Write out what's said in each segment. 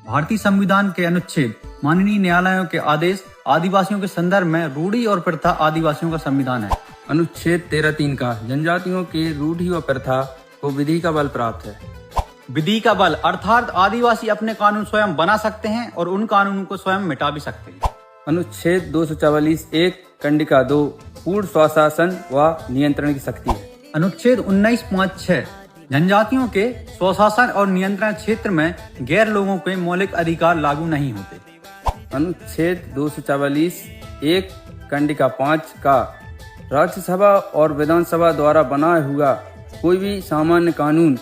भारतीय संविधान के अनुच्छेद, माननीय न्यायालयों के आदेश, आदिवासियों के संदर्भ में रूढ़ि और प्रथा आदिवासियों का संविधान है। अनुच्छेद 13(3) का जनजातियों के रूढ़ि व प्रथा को विधि का बल प्राप्त है। विधि का बल अर्थात आदिवासी अपने कानून स्वयं बना सकते हैं और उन कानूनों को स्वयं मिटा भी सकते हैं। अनुच्छेद 244(1) कंडिका 2 पूर्ण स्वशासन व नियंत्रण की शक्ति है। अनुच्छेद 19(5)(6) जनजातियों के स्वशासन और नियंत्रण क्षेत्र में गैर लोगों के मौलिक अधिकार लागू नहीं होते। अनुच्छेद 244(1) कंडिका 5 का राज्यसभा और विधानसभा द्वारा बनाया हुआ कोई भी सामान्य कानून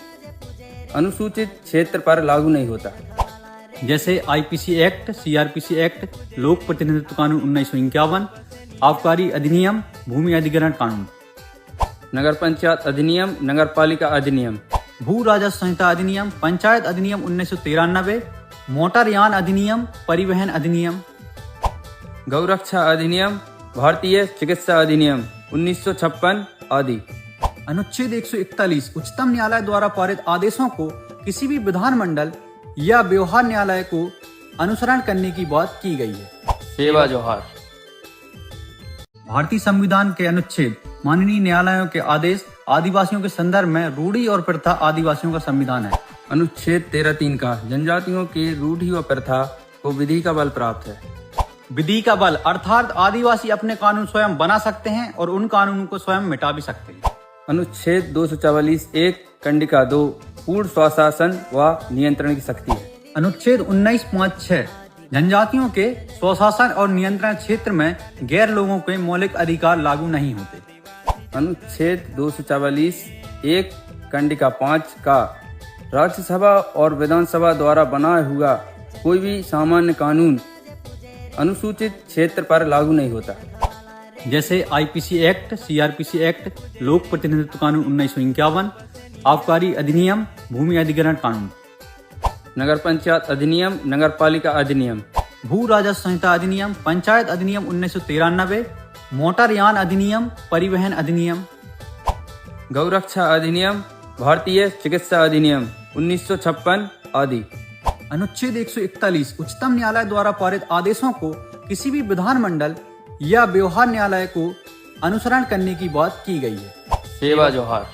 अनुसूचित क्षेत्र पर लागू नहीं होता, जैसे आईपीसी एक्ट, सीआरपीसी एक्ट, लोक प्रतिनिधित्व कानून 1951, आबकारी अधिनियम, भूमि अधिग्रहण कानून, नगर पंचायत अधिनियम, नगर पालिका अधिनियम, भू राजस्व संहिता अधिनियम, पंचायत अधिनियम 1993, मोटरयान अधिनियम, परिवहन अधिनियम, गौरक्षा अधिनियम, भारतीय चिकित्सा अधिनियम 1956 आदि। अनुच्छेद 141 उच्चतम न्यायालय द्वारा पारित आदेशों को किसी भी विधानमंडल या व्यवहार न्यायालय को अनुसरण करने की बात की गई है। सेवा जोहार। भारतीय संविधान के अनुच्छेद, माननीय न्यायालयों के आदेश, आदिवासियों के संदर्भ में रूढ़ि और प्रथा आदिवासियों का संविधान है। अनुच्छेद 13(3) का जनजातियों के रूढ़ि व प्रथा को विधि का बल प्राप्त है। विधि का बल अर्थात आदिवासी अपने कानून स्वयं बना सकते हैं और उन कानूनों को स्वयं मिटा भी सकते हैं। अनुच्छेद 244(1) कंडिका 2 पूर्ण स्वशासन व नियंत्रण की शक्ति है। अनुच्छेद 19(5)(6) जनजातियों के स्वशासन और नियंत्रण क्षेत्र में गैर लोगों के मौलिक अधिकार लागू नहीं होते। अनुच्छेद 244(1) कंडिका 5 का राज्यसभा और विधानसभा द्वारा बनाया हुआ कोई भी सामान्य कानून अनुसूचित क्षेत्र पर लागू नहीं होता, जैसे आईपीसी एक्ट, सीआरपीसी एक्ट, लोक प्रतिनिधित्व कानून 1951, आबकारी अधिनियम, भूमि अधिग्रहण कानून, नगर पंचायत अधिनियम, नगर पालिका अधिनियम, भू राजस्व संहिता अधिनियम, पंचायत अधिनियम 1993, मोटरयान अधिनियम, परिवहन अधिनियम, गौरक्षा अधिनियम, भारतीय चिकित्सा अधिनियम 1956 आदि। अनुच्छेद 141 उच्चतम न्यायालय द्वारा पारित आदेशों को किसी भी विधानमंडल या व्यवहार न्यायालय को अनुसरण करने की बात की गई है। सेवा जोहार।